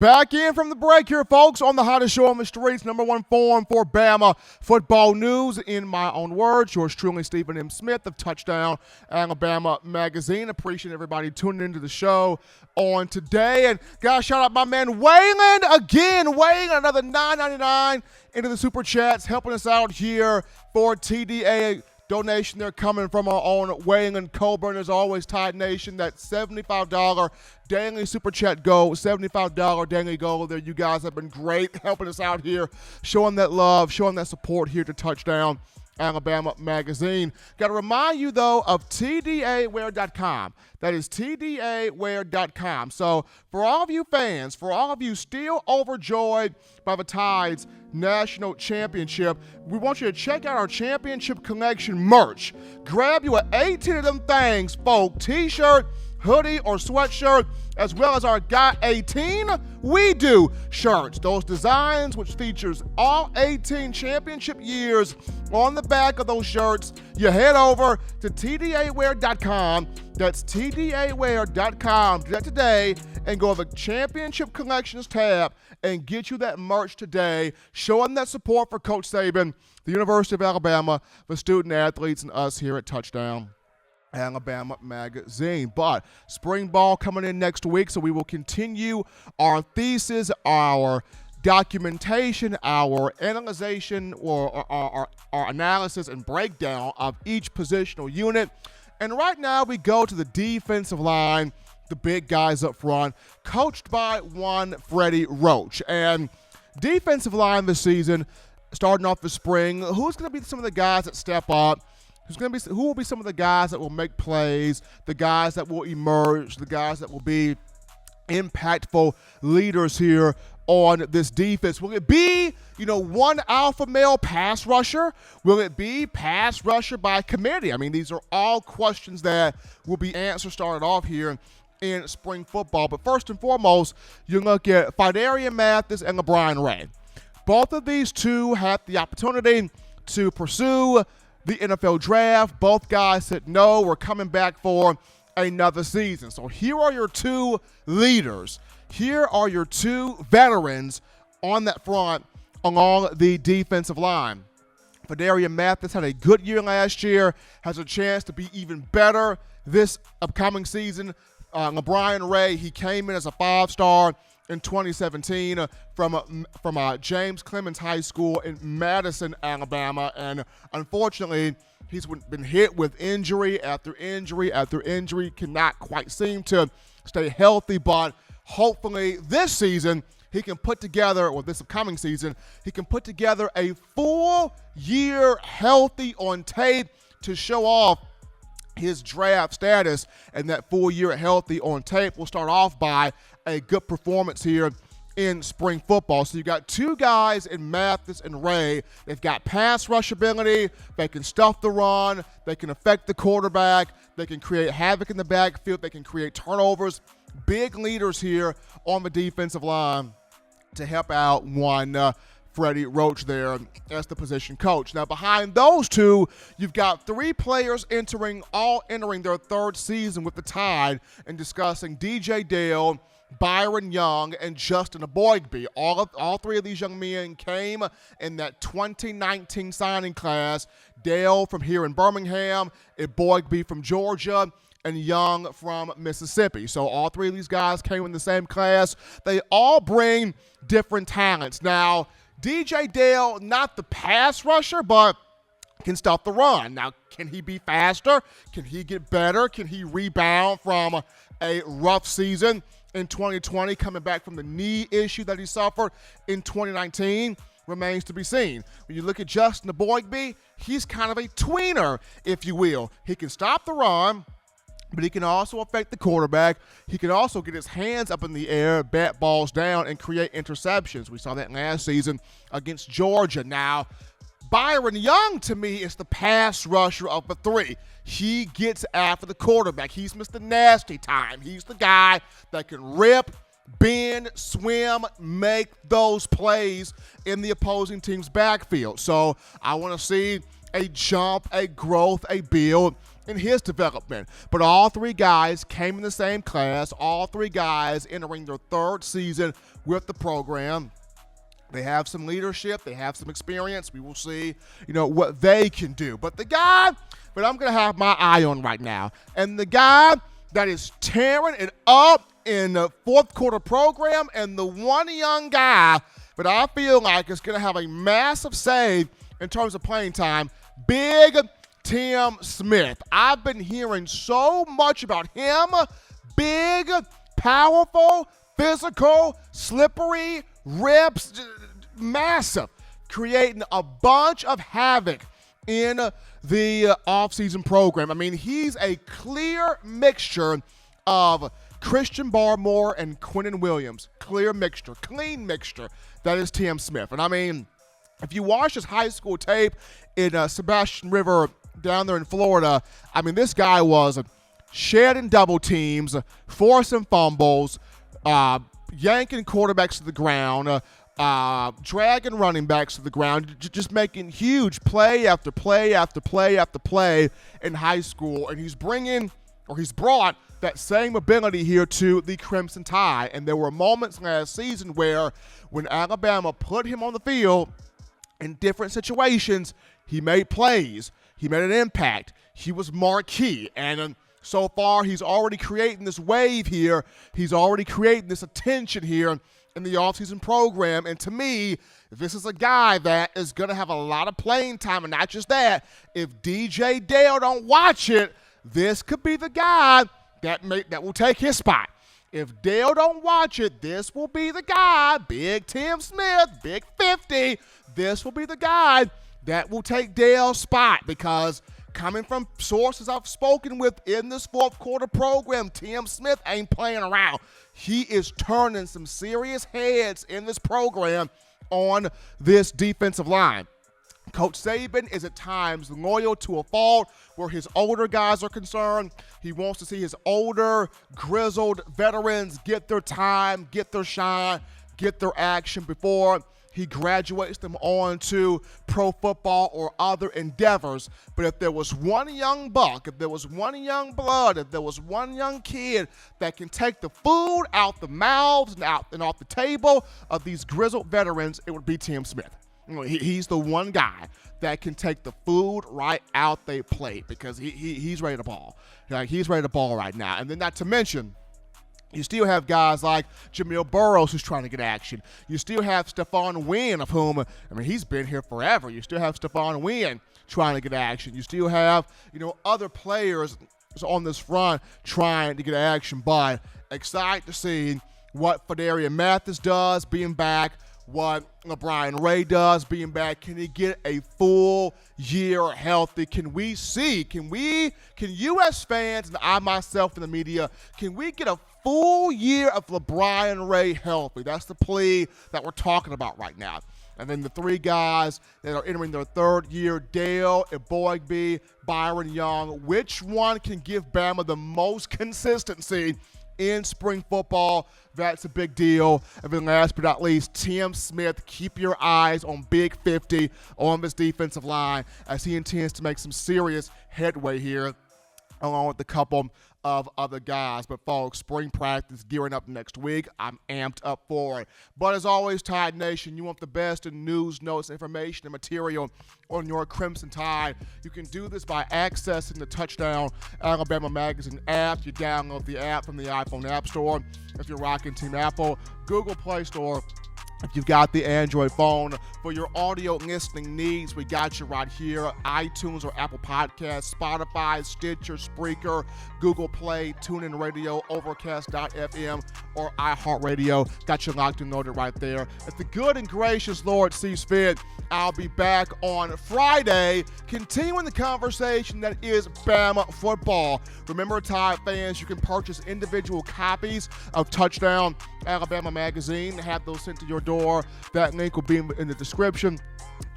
Back in from the break here, folks, on the hottest show on the streets, number one forum for Bama football news. In my own words, yours truly, Stephen M. Smith of Touchdown Alabama Magazine. Appreciate everybody tuning into the show on today. And gotta shout out my man Waylon again, weighing another $9.99 into the Super Chats, helping us out here for TDA donation. They're coming from our own Waylon Coburn. As always, Tide Nation, that $75 daily Super Chat goal, $75 daily goal there. You guys have been great helping us out here, showing that love, showing that support here to Touchdown Alabama Magazine. Got to remind you, though, of TDAwear.com. That is TDAwear.com. So for all of you fans, for all of you still overjoyed by the Tide's national championship, we want you to check out our championship collection merch. Grab you 18 of them things, folk, t-shirt, hoodie, or sweatshirt, as well as our Got 18 We Do shirts. Those designs, which features all 18 championship years on the back of those shirts. You head over to TDAwear.com. That's TDAwear.com. Do that today and go to the Championship Collections tab and get you that merch today, showing that support for Coach Saban, the University of Alabama, the student athletes, and us here at Touchdown Alabama Magazine. But spring ball coming in next week, so we will continue our thesis, our documentation, our analyzation, or our analysis and breakdown of each positional unit. And right now we go to the defensive line, the big guys up front, coached by one Freddie Roach. And defensive line this season, starting off the spring, who's going to be some of the guys that step up? Who will be some of the guys that will make plays, the guys that will emerge, the guys that will be impactful leaders here on this defense? Will it be, one alpha male pass rusher? Will it be pass rusher by committee? I mean, these are all questions that will be answered started off here in spring football. But first and foremost, you look at Phidarian Mathis and LaBryan Ray. Both of these two had the opportunity to pursue the NFL draft. Both guys said, no, we're coming back for another season. So here are your two leaders. Here are your two veterans on that front along the defensive line. Phidarian Mathis had a good year last year, has a chance to be even better this upcoming season. LaBryan Ray, he came in as a 5-star in 2017 from James Clemens High School in Madison, Alabama. And unfortunately, he's been hit with injury after injury after injury, cannot quite seem to stay healthy. But hopefully this season, he can put together, or this upcoming season, he can put together a full year healthy on tape to show off his draft status, and that full year healthy on tape will start off by a good performance here in spring football. So you got two guys in Mathis and Ray. They've got pass rush ability. They can stuff the run. They can affect the quarterback. They can create havoc in the backfield. They can create turnovers. Big leaders here on the defensive line to help out one Freddie Roach there as the position coach. Now, behind those two, you've got three players entering their third season with the Tide, and discussing DJ Dale, Byron Young, and Justin Eboigbe. All three of these young men came in that 2019 signing class. Dale from here in Birmingham, Eboigbe from Georgia, and Young from Mississippi. So all three of these guys came in the same class. They all bring different talents. Now, DJ Dale, not the pass rusher, but can stop the run. Now, can he be faster? Can he get better? Can he rebound from a rough season in 2020, coming back from the knee issue that he suffered in 2019? Remains to be seen. When you look at Justin Eboigbe, he's kind of a tweener, if you will. He can stop the run, but he can also affect the quarterback. He can also get his hands up in the air, bat balls down, and create interceptions. We saw that last season against Georgia. Now, Byron Young, to me, is the pass rusher of the three. He gets after the quarterback. He's Mr. Nasty Time. He's the guy that can rip, bend, swim, make those plays in the opposing team's backfield. So I want to see a jump, a growth, a build in his development. But all three guys came in the same class, all three guys entering their third season with the program. They have some leadership. They have some experience. We will see, what they can do. But the guy that I'm going to have my eye on right now, and the guy that is tearing it up in the fourth quarter program, and the one young guy that I feel like is going to have a massive save in terms of playing time, Big Tim Smith. I've been hearing so much about him. Big, powerful, physical, slippery, rips, massive, creating a bunch of havoc in the offseason program. I mean, he's a clear mixture of Christian Barmore and Quinnen Williams. Clear mixture, clean mixture. That is Tim Smith. And I mean, if you watch his high school tape in Sebastian River down there in Florida, I mean, this guy was shedding double teams, forcing fumbles, yanking quarterbacks to the ground, dragging running backs to the ground, just making huge play after play after play after play in high school. And he's brought that same ability here to the Crimson Tide. And there were moments last season where when Alabama put him on the field in different situations, he made plays. He made an impact. He was marquee. And so far, he's already creating this wave here. He's already creating this attention here in the offseason program. And to me, this is a guy that is going to have a lot of playing time. And not just that, if DJ Dale don't watch it, this could be the guy that will take his spot. If Dale don't watch it, this will be the guy, Big Tim Smith, Big 50. This will be the guy that will take Dale's spot, because coming from sources I've spoken with in this fourth quarter program, Tim Smith ain't playing around. He is turning some serious heads in this program on this defensive line. Coach Saban is at times loyal to a fault where his older guys are concerned. He wants to see his older, grizzled veterans get their time, get their shine, get their action before he graduates them on to pro football or other endeavors. But if there was one young buck, if there was one young blood, if there was one young kid that can take the food out the mouths and off the table of these grizzled veterans, it would be Tim Smith. He's the one guy that can take the food right out their plate, because he's ready to ball. He's ready to ball right now. And then not to mention, you still have guys like Jamil Burroughs who's trying to get action. You still have Stephon Wynn, of whom, he's been here forever. You still have Stephon Wynn trying to get action. You still have, other players on this front trying to get action. But excited to see what Phidarian Mathis does being back, what LaBryan Ray does being back. Can he get a full year healthy? Can U.S. fans, and I myself in the media, can we get a full year of LaBryan Ray healthy? That's the plea that we're talking about right now. And then the three guys that are entering their third year, Dale, Eboigbe, Byron Young. Which one can give Bama the most consistency in spring football? That's a big deal. And then last but not least, Tim Smith. Keep your eyes on Big 50 on this defensive line, as he intends to make some serious headway here, along with a couple of other guys. But folks, spring practice gearing up next week. I'm amped up for it. But as always, Tide Nation, you want the best in news, notes, information, and material on your Crimson Tide. You can do this by accessing the Touchdown Alabama Magazine app. You download the app from the iPhone App Store if you're rocking Team Apple, Google Play Store if you've got the Android phone. For your audio listening needs, we got you right here. iTunes or Apple Podcasts, Spotify, Stitcher, Spreaker, Google Play, TuneIn Radio, Overcast.fm, or iHeartRadio. Got you locked and loaded right there. If the good and gracious Lord sees fit, I'll be back on Friday, continuing the conversation that is Bama football. Remember, Tide fans, you can purchase individual copies of Touchdown Alabama Magazine, have those sent to your door. That link will be in the description.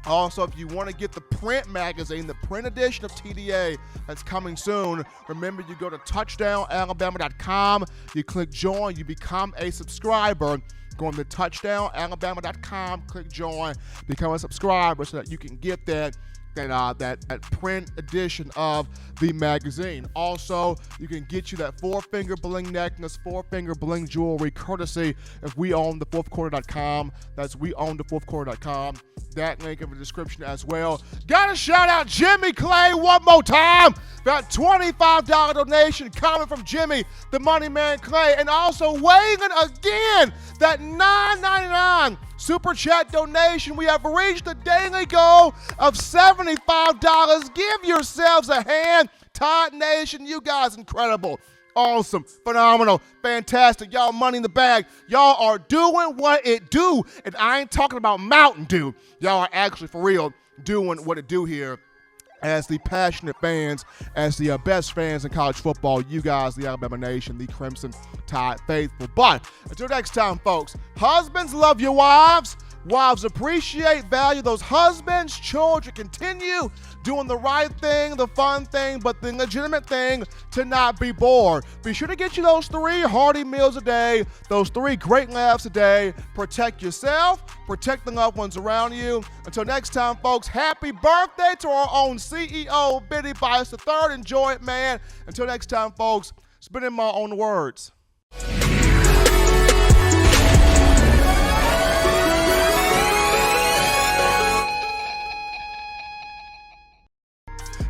Also, if you want to get the print magazine, the print edition of TDA that's coming soon, remember, you go to touchdownalabama.com, you click join, you become a subscriber. Go on to touchdownalabama.com, click join, become a subscriber so that you can get that that print edition of the magazine. Also, you can get you that 4-finger bling necklace, 4-finger bling jewelry, courtesy of weownthefourthquarter.com. That's weownthefourthquarter.com. That link in the description as well. Gotta shout out Jimmy Clay one more time. That $25 donation coming from Jimmy, the Money Man Clay, and also weighing in again that $9.99 Super Chat donation. We have reached the daily goal of $75. Give yourselves a hand. Todd Nation, you guys incredible. Awesome, phenomenal, fantastic. Y'all money in the bag. Y'all are doing what it do. And I ain't talking about Mountain Dew. Y'all are actually, for real, doing what it do here. As the passionate fans, as the best fans in college football, you guys, the Alabama Nation, the Crimson Tide faithful. But until next time, folks, husbands love your wives. Wives appreciate, value those husbands. Children continue doing the right thing, the fun thing, but the legitimate thing to not be bored. Be sure to get you those 3 hearty meals a day, those 3 great laughs a day. Protect yourself, protect the loved ones around you. Until next time, folks, happy birthday to our own CEO, Biddy Bias III. Enjoy it, man. Until next time, folks, spit in my own words.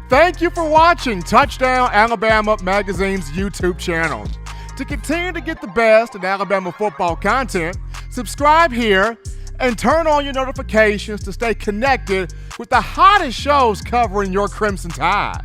Thank you for watching Touchdown Alabama Magazine's YouTube channel. To continue to get the best in Alabama football content, subscribe here and turn on your notifications to stay connected with the hottest shows covering your Crimson Tide.